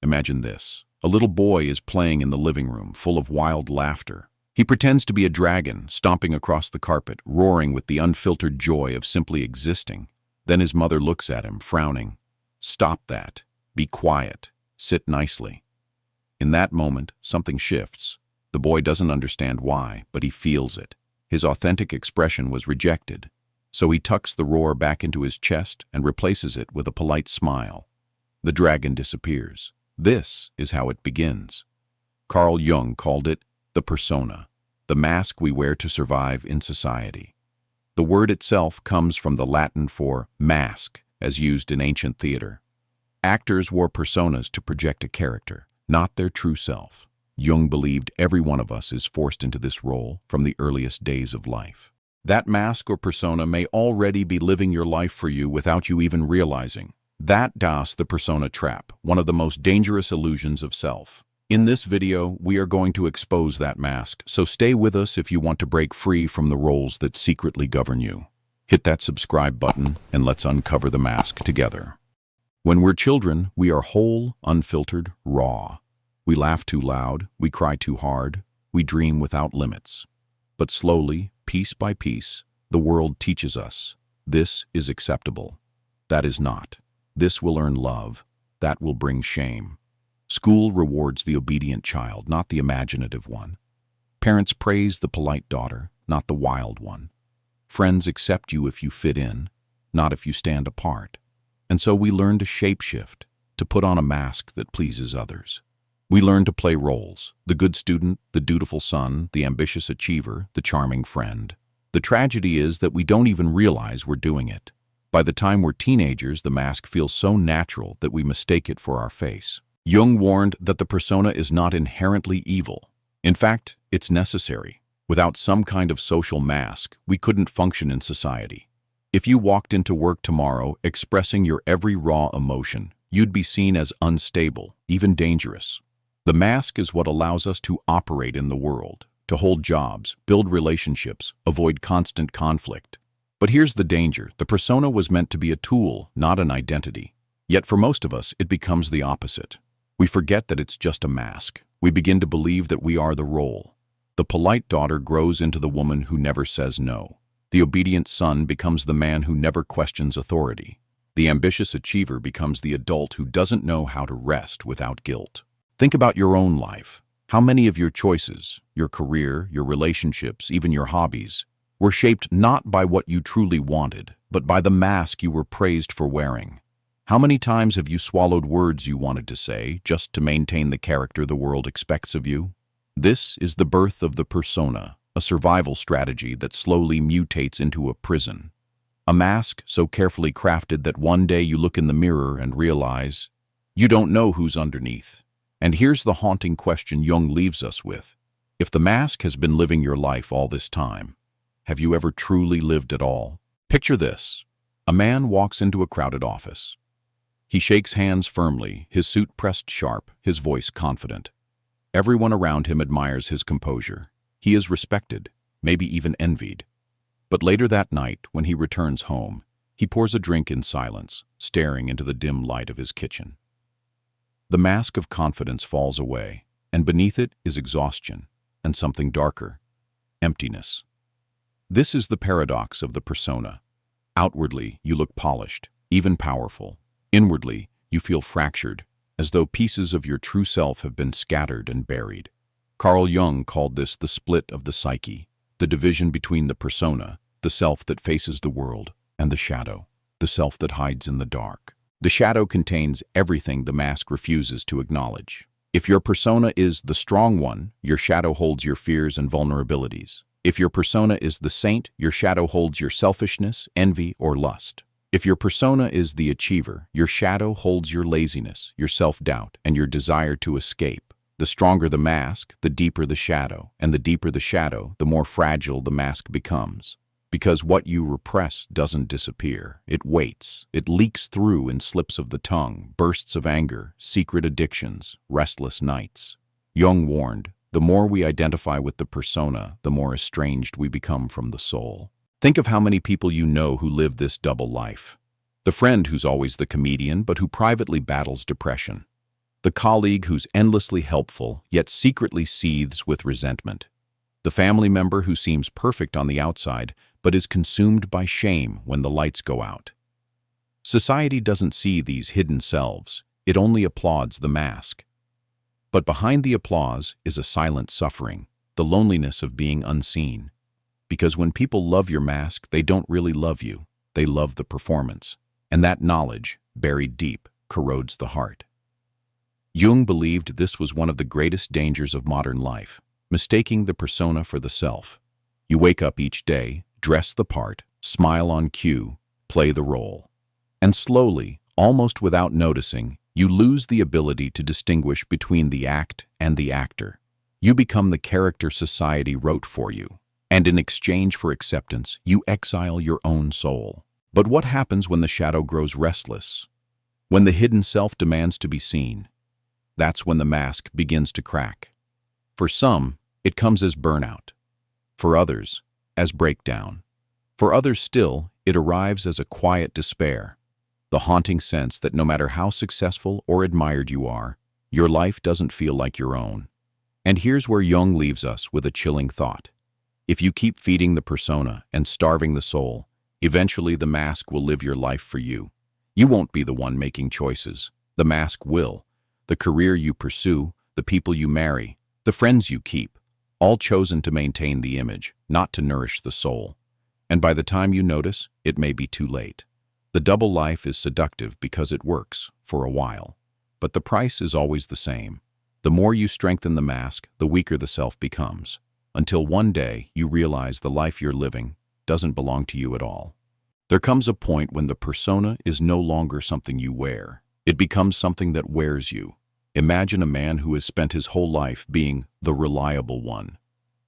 Imagine this. A little boy is playing in the living room, full of wild laughter. He pretends to be a dragon, stomping across the carpet, roaring with the unfiltered joy of simply existing. Then his mother looks at him, frowning. "Stop that. Be quiet. Sit nicely." In that moment, something shifts. The boy doesn't understand why, but he feels it. His authentic expression was rejected. So he tucks the roar back into his chest and replaces it with a polite smile. The dragon disappears. This is how it begins. Carl Jung called it the persona, the mask we wear to survive in society. The word itself comes from the Latin for mask, as used in ancient theater. Actors wore personas to project a character, not their true self. Jung believed every one of us is forced into this role from the earliest days of life. That mask or persona may already be living your life for you without you even realizing. That's the persona trap, one of the most dangerous illusions of self. In this video, we are going to expose that mask, so stay with us if you want to break free from the roles that secretly govern you. Hit that subscribe button and let's uncover the mask together. When we're children, we are whole, unfiltered, raw. We laugh too loud, we cry too hard, we dream without limits. But slowly, piece by piece, the world teaches us, this is acceptable. That is not. This will earn love. That will bring shame. School rewards the obedient child, not the imaginative one. Parents praise the polite daughter, not the wild one. Friends accept you if you fit in, not if you stand apart. And so we learn to shapeshift, to put on a mask that pleases others. We learn to play roles, the good student, the dutiful son, the ambitious achiever, the charming friend. The tragedy is that we don't even realize we're doing it. By the time we're teenagers, the mask feels so natural that we mistake it for our face. Jung warned that the persona is not inherently evil. In fact, it's necessary. Without some kind of social mask, we couldn't function in society. If you walked into work tomorrow expressing your every raw emotion, you'd be seen as unstable, even dangerous. The mask is what allows us to operate in the world, to hold jobs, build relationships, avoid constant conflict. But here's the danger. The persona was meant to be a tool, not an identity. Yet for most of us, it becomes the opposite. We forget that it's just a mask. We begin to believe that we are the role. The polite daughter grows into the woman who never says no. The obedient son becomes the man who never questions authority. The ambitious achiever becomes the adult who doesn't know how to rest without guilt. Think about your own life. How many of your choices, your career, your relationships, even your hobbies, were shaped not by what you truly wanted, but by the mask you were praised for wearing? How many times have you swallowed words you wanted to say just to maintain the character the world expects of you? This is the birth of the persona, a survival strategy that slowly mutates into a prison. A mask so carefully crafted that one day you look in the mirror and realize you don't know who's underneath. And here's the haunting question Jung leaves us with. If the mask has been living your life all this time, have you ever truly lived at all? Picture this. A man walks into a crowded office. He shakes hands firmly, his suit pressed sharp, his voice confident. Everyone around him admires his composure. He is respected, maybe even envied. But later that night, when he returns home, he pours a drink in silence, staring into the dim light of his kitchen. The mask of confidence falls away, and beneath it is exhaustion, and something darker, emptiness. This is the paradox of the persona. Outwardly, you look polished, even powerful. Inwardly, you feel fractured, as though pieces of your true self have been scattered and buried. Carl Jung called this the split of the psyche, the division between the persona, the self that faces the world, and the shadow, the self that hides in the dark. The shadow contains everything the mask refuses to acknowledge. If your persona is the strong one, your shadow holds your fears and vulnerabilities. If your persona is the saint, your shadow holds your selfishness, envy, or lust. If your persona is the achiever, your shadow holds your laziness, your self-doubt, and your desire to escape. The stronger the mask, the deeper the shadow, and the deeper the shadow, the more fragile the mask becomes. Because what you repress doesn't disappear. It waits. It leaks through in slips of the tongue, bursts of anger, secret addictions, restless nights. Jung warned, the more we identify with the persona, the more estranged we become from the soul. Think of how many people you know who live this double life. The friend who's always the comedian, but who privately battles depression. The colleague who's endlessly helpful, yet secretly seethes with resentment. The family member who seems perfect on the outside, but is consumed by shame when the lights go out. Society doesn't see these hidden selves. It only applauds the mask. But behind the applause is a silent suffering, the loneliness of being unseen. Because when people love your mask, they don't really love you. They love the performance. And that knowledge, buried deep, corrodes the heart. Jung believed this was one of the greatest dangers of modern life, mistaking the persona for the self. You wake up each day, dress the part, smile on cue, play the role. And slowly, almost without noticing, you lose the ability to distinguish between the act and the actor. You become the character society wrote for you. And in exchange for acceptance, you exile your own soul. But what happens when the shadow grows restless? When the hidden self demands to be seen? That's when the mask begins to crack. For some, it comes as burnout. For others, as breakdown. For others still, it arrives as a quiet despair. The haunting sense that no matter how successful or admired you are, your life doesn't feel like your own. And here's where Jung leaves us with a chilling thought. If you keep feeding the persona and starving the soul, eventually the mask will live your life for you. You won't be the one making choices. The mask will. The career you pursue, the people you marry, the friends you keep, all chosen to maintain the image, not to nourish the soul. And by the time you notice, it may be too late. The double life is seductive because it works, for a while. But the price is always the same. The more you strengthen the mask, the weaker the self becomes. Until one day you realize the life you're living doesn't belong to you at all. There comes a point when the persona is no longer something you wear. It becomes something that wears you. Imagine a man who has spent his whole life being the reliable one.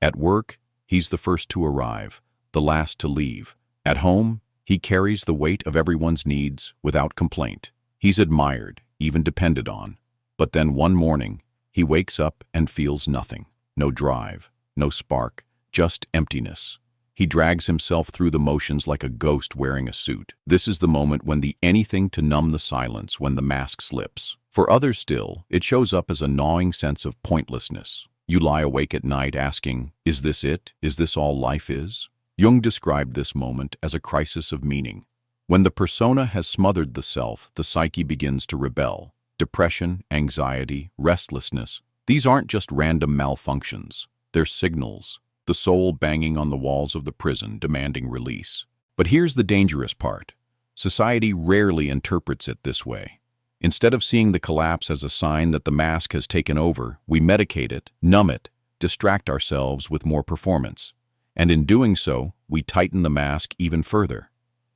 At work, he's the first to arrive, the last to leave. At home, he carries the weight of everyone's needs without complaint. He's admired, even depended on. But then one morning, he wakes up and feels nothing. No drive, no spark, just emptiness. He drags himself through the motions like a ghost wearing a suit. This is the moment when the anything to numb the silence when the mask slips. For others still, it shows up as a gnawing sense of pointlessness. You lie awake at night asking, is this it? Is this all life is? Jung described this moment as a crisis of meaning. When the persona has smothered the self, the psyche begins to rebel. Depression, anxiety, restlessness, these aren't just random malfunctions. They're signals. The soul banging on the walls of the prison, demanding release. But here's the dangerous part. Society rarely interprets it this way. Instead of seeing the collapse as a sign that the mask has taken over, we medicate it, numb it, distract ourselves with more performance. And in doing so, we tighten the mask even further.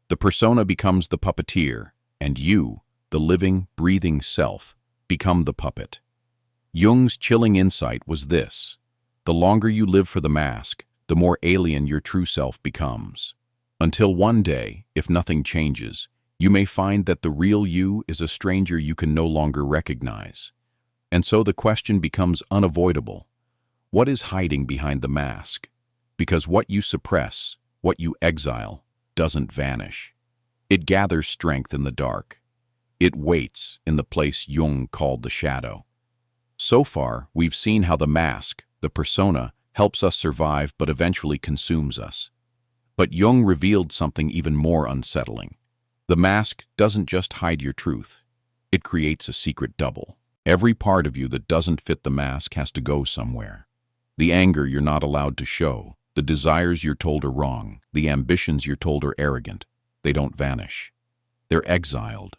The persona becomes the puppeteer, and you, the living, breathing self, become the puppet. Jung's chilling insight was this. The longer you live for the mask, the more alien your true self becomes. Until one day, if nothing changes, you may find that the real you is a stranger you can no longer recognize. And so the question becomes unavoidable. What is hiding behind the mask? Because what you suppress, what you exile, doesn't vanish. It gathers strength in the dark. It waits in the place Jung called the shadow. So far, we've seen how the mask, the persona, helps us survive but eventually consumes us. But Jung revealed something even more unsettling. The mask doesn't just hide your truth. It creates a secret double. Every part of you that doesn't fit the mask has to go somewhere. The anger you're not allowed to show, the desires you're told are wrong, the ambitions you're told are arrogant, they don't vanish. They're exiled,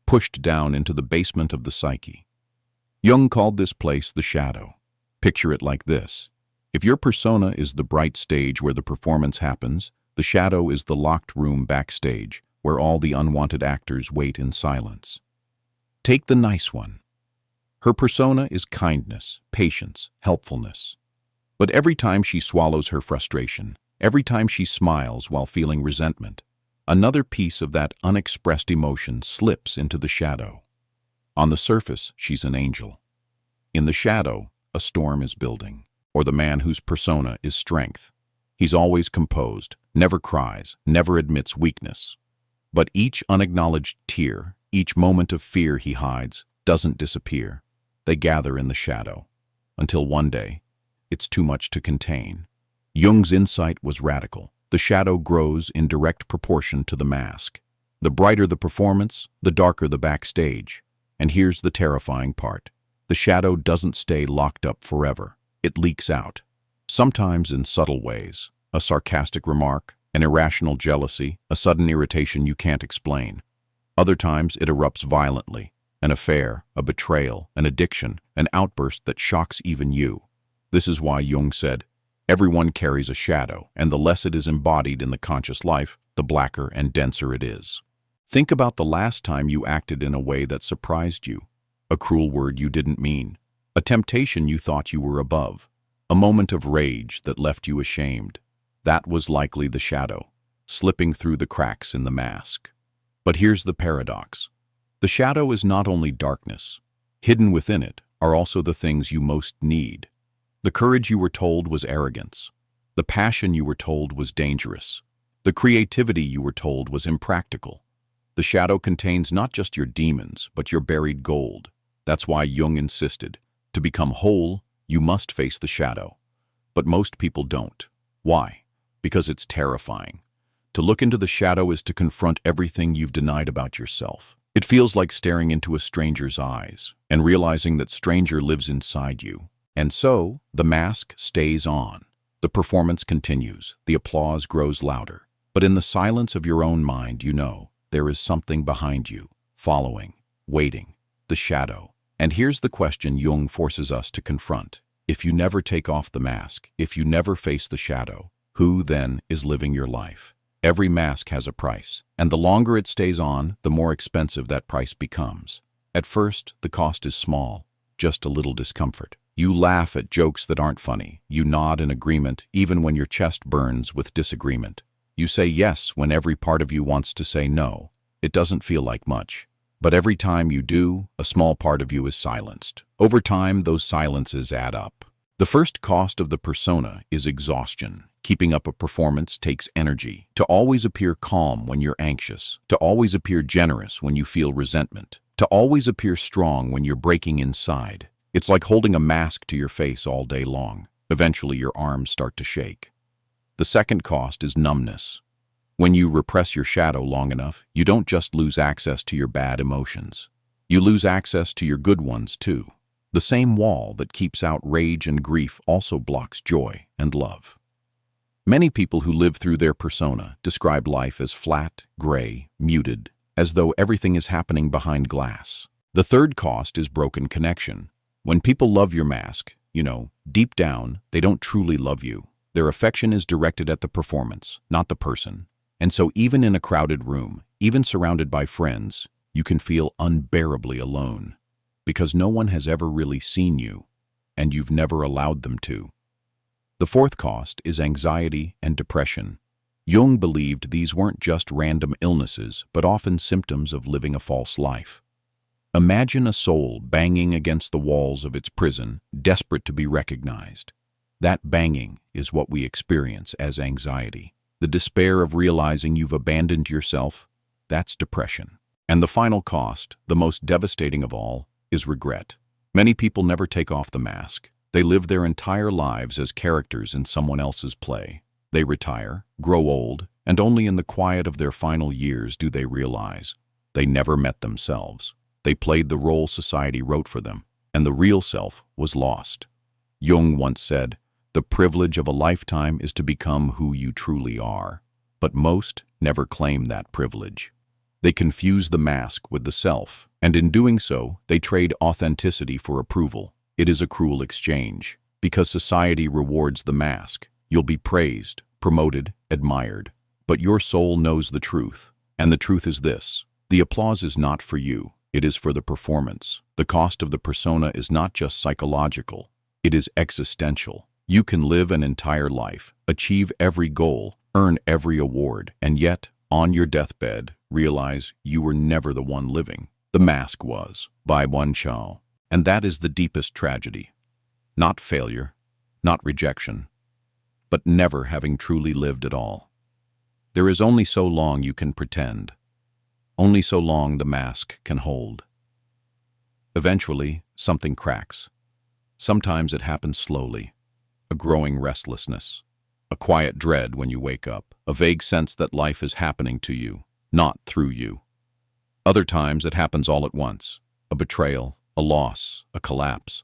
pushed down into the basement of the psyche. Jung called this place the shadow. Picture it like this. If your persona is the bright stage where the performance happens, the shadow is the locked room backstage where all the unwanted actors wait in silence. Take the nice one. Her persona is kindness, patience, helpfulness. But every time she swallows her frustration, every time she smiles while feeling resentment, another piece of that unexpressed emotion slips into the shadow. On the surface, she's an angel. In the shadow, a storm is building, or the man whose persona is strength. He's always composed, never cries, never admits weakness. But each unacknowledged tear, each moment of fear he hides, doesn't disappear. They gather in the shadow. Until one day, it's too much to contain. Jung's insight was radical. The shadow grows in direct proportion to the mask. The brighter the performance, the darker the backstage. And here's the terrifying part. The shadow doesn't stay locked up forever. It leaks out. Sometimes in subtle ways. A sarcastic remark, an irrational jealousy, a sudden irritation you can't explain. Other times it erupts violently. An affair, a betrayal, an addiction, an outburst that shocks even you. This is why Jung said, everyone carries a shadow, and the less it is embodied in the conscious life, the blacker and denser it is. Think about the last time you acted in a way that surprised you. A cruel word you didn't mean. A temptation you thought you were above. A moment of rage that left you ashamed. That was likely the shadow, slipping through the cracks in the mask. But here's the paradox. The shadow is not only darkness. Hidden within it are also the things you most need. The courage you were told was arrogance. The passion you were told was dangerous. The creativity you were told was impractical. The shadow contains not just your demons, but your buried gold. That's why Jung insisted, to become whole, you must face the shadow. But most people don't. Why? Because it's terrifying. To look into the shadow is to confront everything you've denied about yourself. It feels like staring into a stranger's eyes and realizing that stranger lives inside you. And so, the mask stays on. The performance continues. The applause grows louder. But in the silence of your own mind, you know, there is something behind you, following, waiting, the shadow. And here's the question Jung forces us to confront. If you never take off the mask, if you never face the shadow, who then is living your life? Every mask has a price, and the longer it stays on, the more expensive that price becomes. At first, the cost is small, just a little discomfort. You laugh at jokes that aren't funny. You nod in agreement, even when your chest burns with disagreement. You say yes when every part of you wants to say no. It doesn't feel like much. But every time you do, a small part of you is silenced. Over time, those silences add up. The first cost of the persona is exhaustion. Keeping up a performance takes energy. To always appear calm when you're anxious. To always appear generous when you feel resentment. To always appear strong when you're breaking inside. It's like holding a mask to your face all day long. Eventually, your arms start to shake. The second cost is numbness. When you repress your shadow long enough, you don't just lose access to your bad emotions. You lose access to your good ones, too. The same wall that keeps out rage and grief also blocks joy and love. Many people who live through their persona describe life as flat, gray, muted, as though everything is happening behind glass. The third cost is broken connection. When people love your mask, deep down, they don't truly love you. Their affection is directed at the performance, not the person. And so even in a crowded room, even surrounded by friends, you can feel unbearably alone. Because no one has ever really seen you, and you've never allowed them to. The fourth cost is anxiety and depression. Jung believed these weren't just random illnesses, but often symptoms of living a false life. Imagine a soul banging against the walls of its prison, desperate to be recognized. That banging is what we experience as anxiety. The despair of realizing you've abandoned yourself, that's depression. And the final cost, the most devastating of all, is regret. Many people never take off the mask. They live their entire lives as characters in someone else's play. They retire, grow old, and only in the quiet of their final years do they realize they never met themselves. They played the role society wrote for them, and the real self was lost. Jung once said, "The privilege of a lifetime is to become who you truly are." But most never claim that privilege. They confuse the mask with the self, and in doing so, they trade authenticity for approval. It is a cruel exchange. Because society rewards the mask, you'll be praised, promoted, admired. But your soul knows the truth, and the truth is this: the applause is not for you, it is for the performance. The cost of the persona is not just psychological, it is existential. You can live an entire life, achieve every goal, earn every award, and yet, on your deathbed, realize you were never the one living. The mask was, by one Chao. And that is the deepest tragedy. Not failure, not rejection, but never having truly lived at all. There is only so long you can pretend. Only so long the mask can hold. Eventually, something cracks. Sometimes it happens slowly. A growing restlessness, a quiet dread when you wake up, a vague sense that life is happening to you, not through you. Other times it happens all at once, a betrayal, a loss, a collapse.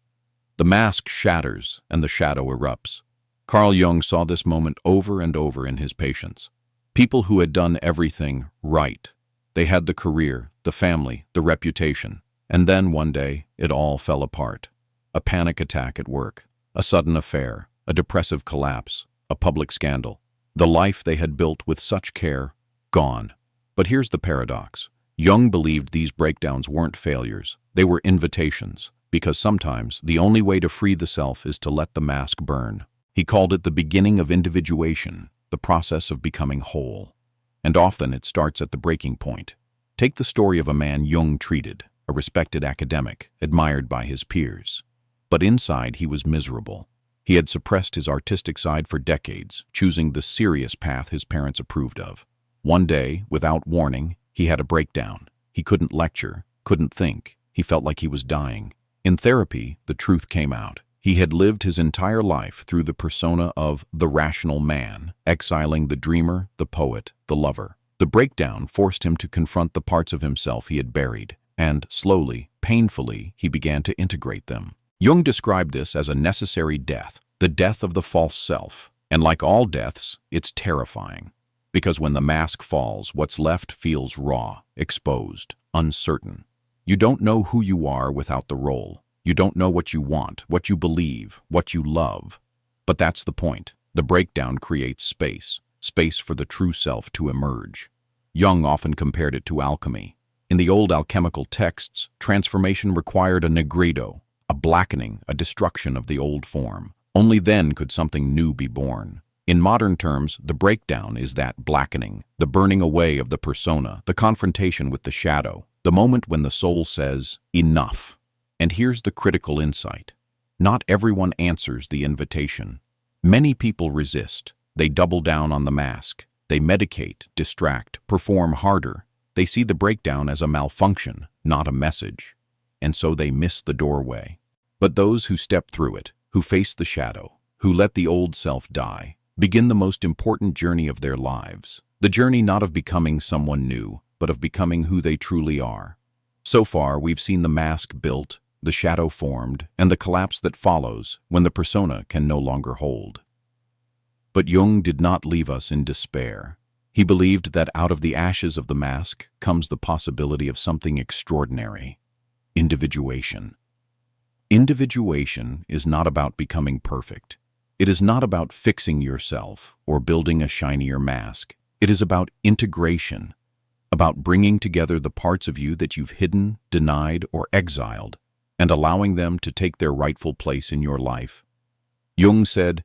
The mask shatters and the shadow erupts. Carl Jung saw this moment over and over in his patients. People who had done everything right. They had the career, the family, the reputation. And then one day, it all fell apart. A panic attack at work, a sudden affair, a depressive collapse, a public scandal. The life they had built with such care, gone. But here's the paradox. Jung believed these breakdowns weren't failures, they were invitations, because sometimes the only way to free the self is to let the mask burn. He called it the beginning of individuation, the process of becoming whole. And often it starts at the breaking point. Take the story of a man Jung treated, a respected academic, admired by his peers. But inside he was miserable. He had suppressed his artistic side for decades, choosing the serious path his parents approved of. One day, without warning, he had a breakdown. He couldn't lecture, couldn't think. He felt like he was dying. In therapy, the truth came out. He had lived his entire life through the persona of the rational man, exiling the dreamer, the poet, the lover. The breakdown forced him to confront the parts of himself he had buried, and slowly, painfully, he began to integrate them. Jung described this as a necessary death, the death of the false self. And like all deaths, it's terrifying. Because when the mask falls, what's left feels raw, exposed, uncertain. You don't know who you are without the role. You don't know what you want, what you believe, what you love. But that's the point. The breakdown creates space, space for the true self to emerge. Jung often compared it to alchemy. In the old alchemical texts, transformation required a negredo, a blackening, a destruction of the old form. Only then could something new be born. In modern terms, the breakdown is that blackening, the burning away of the persona, the confrontation with the shadow, the moment when the soul says, enough. And here's the critical insight. Not everyone answers the invitation. Many people resist. They double down on the mask. They medicate, distract, perform harder. They see the breakdown as a malfunction, not a message. And so they miss the doorway. But those who step through it, who face the shadow, who let the old self die, begin the most important journey of their lives. The journey not of becoming someone new, but of becoming who they truly are. So far, we've seen the mask built, the shadow formed, and the collapse that follows when the persona can no longer hold. But Jung did not leave us in despair. He believed that out of the ashes of the mask comes the possibility of something extraordinary: individuation. Individuation is not about becoming perfect. It is not about fixing yourself or building a shinier mask. It is about integration, about bringing together the parts of you that you've hidden, denied, or exiled, and allowing them to take their rightful place in your life. Jung said,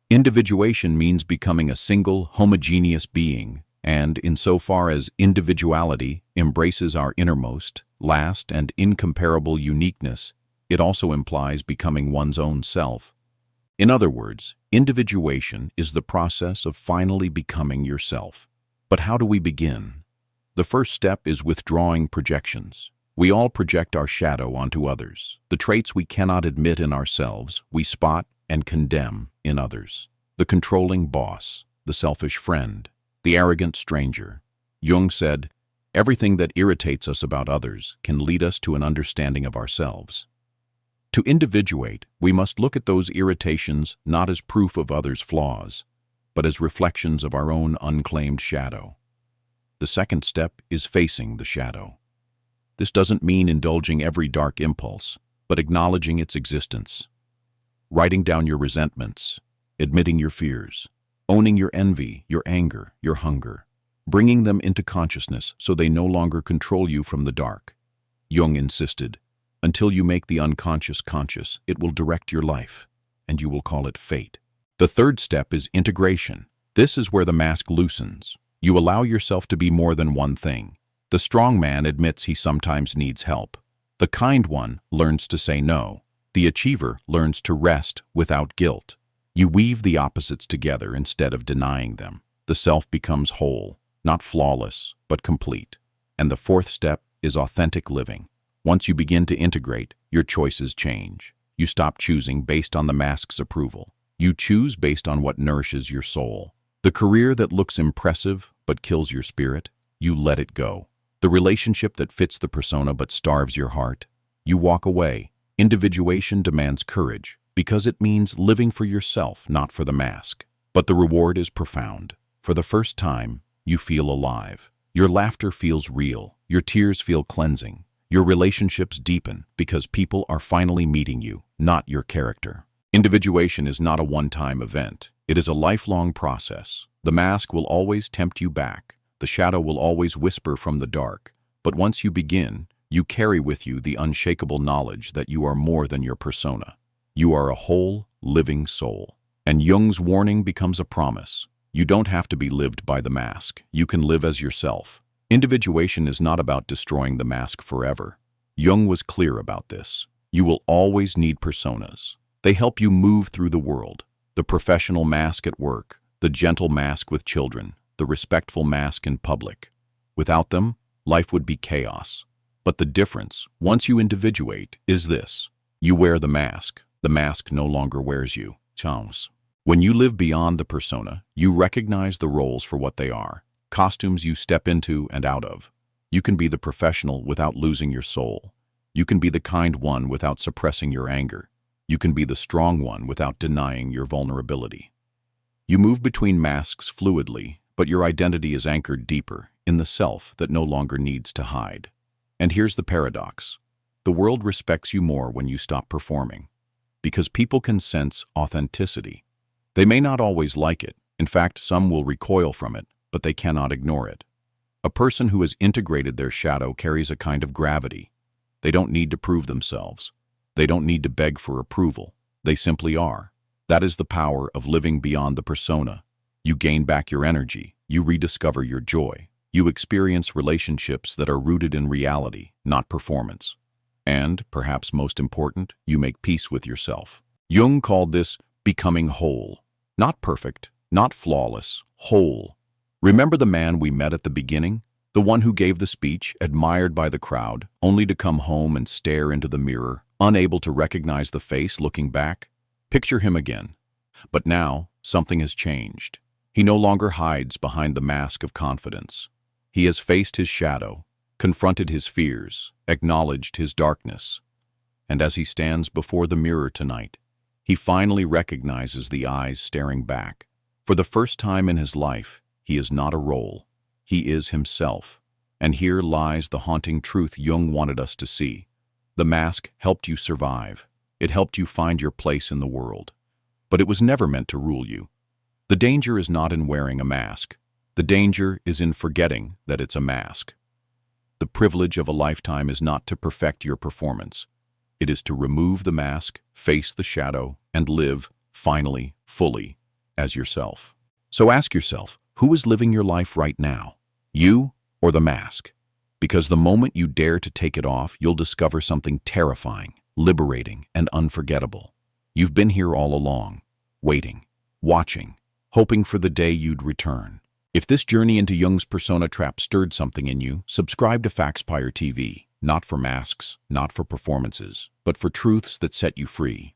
individuation means becoming a single, homogeneous being, and insofar as individuality embraces our innermost, last, and incomparable uniqueness, it also implies becoming one's own self. In other words, individuation is the process of finally becoming yourself. But how do we begin? The first step is withdrawing projections. We all project our shadow onto others. The traits we cannot admit in ourselves, we spot and condemn in others. The controlling boss, the selfish friend, the arrogant stranger. Jung said, everything that irritates us about others can lead us to an understanding of ourselves. To individuate, we must look at those irritations not as proof of others' flaws, but as reflections of our own unclaimed shadow. The second step is facing the shadow. This doesn't mean indulging every dark impulse, but acknowledging its existence. Writing down your resentments, admitting your fears, owning your envy, your anger, your hunger, bringing them into consciousness so they no longer control you from the dark. Jung insisted, until you make the unconscious conscious, it will direct your life, and you will call it fate. The third step is integration. This is where the mask loosens. You allow yourself to be more than one thing. The strong man admits he sometimes needs help. The kind one learns to say no. The achiever learns to rest without guilt. You weave the opposites together instead of denying them. The self becomes whole, not flawless, but complete. And the fourth step is authentic living. Once you begin to integrate, your choices change. You stop choosing based on the mask's approval. You choose based on what nourishes your soul. The career that looks impressive but kills your spirit, you let it go. The relationship that fits the persona but starves your heart, you walk away. Individuation demands courage because it means living for yourself, not for the mask. But the reward is profound. For the first time, you feel alive. Your laughter feels real. Your tears feel cleansing. Your relationships deepen because people are finally meeting you, not your character. Individuation is not a one-time event. It is a lifelong process. The mask will always tempt you back. The shadow will always whisper from the dark. But once you begin, you carry with you the unshakable knowledge that you are more than your persona. You are a whole, living soul. And Jung's warning becomes a promise. You don't have to be lived by the mask. You can live as yourself. Individuation is not about destroying the mask forever. Jung was clear about this. You will always need personas. They help you move through the world. The professional mask at work, the gentle mask with children, the respectful mask in public. Without them, life would be chaos. But the difference, once you individuate, is this. You wear the mask no longer wears you. Chance. When you live beyond the persona, you recognize the roles for what they are. Costumes you step into and out of. You can be the professional without losing your soul. You can be the kind one without suppressing your anger. You can be the strong one without denying your vulnerability. You move between masks fluidly, but your identity is anchored deeper in the self that no longer needs to hide. And here's the paradox. The world respects you more when you stop performing, because people can sense authenticity. They may not always like it. In fact, some will recoil from it, but they cannot ignore it. A person who has integrated their shadow carries a kind of gravity. They don't need to prove themselves. They don't need to beg for approval. They simply are. That is the power of living beyond the persona. You gain back your energy. You rediscover your joy. You experience relationships that are rooted in reality, not performance. And, perhaps most important, you make peace with yourself. Jung called this becoming whole. Not perfect, not flawless, whole. Remember the man we met at the beginning? The one who gave the speech, admired by the crowd, only to come home and stare into the mirror, unable to recognize the face looking back? Picture him again. But now, something has changed. He no longer hides behind the mask of confidence. He has faced his shadow, confronted his fears, acknowledged his darkness. And as he stands before the mirror tonight, he finally recognizes the eyes staring back. For the first time in his life, he is not a role. He is himself. And here lies the haunting truth Jung wanted us to see. The mask helped you survive. It helped you find your place in the world. But it was never meant to rule you. The danger is not in wearing a mask. The danger is in forgetting that it's a mask. The privilege of a lifetime is not to perfect your performance. It is to remove the mask, face the shadow, and live, finally, fully, as yourself. So ask yourself, who is living your life right now? You or the mask? Because the moment you dare to take it off, you'll discover something terrifying, liberating, and unforgettable. You've been here all along, waiting, watching, hoping for the day you'd return. If this journey into Jung's persona trap stirred something in you, subscribe to Factspire TV, not for masks, not for performances, but for truths that set you free.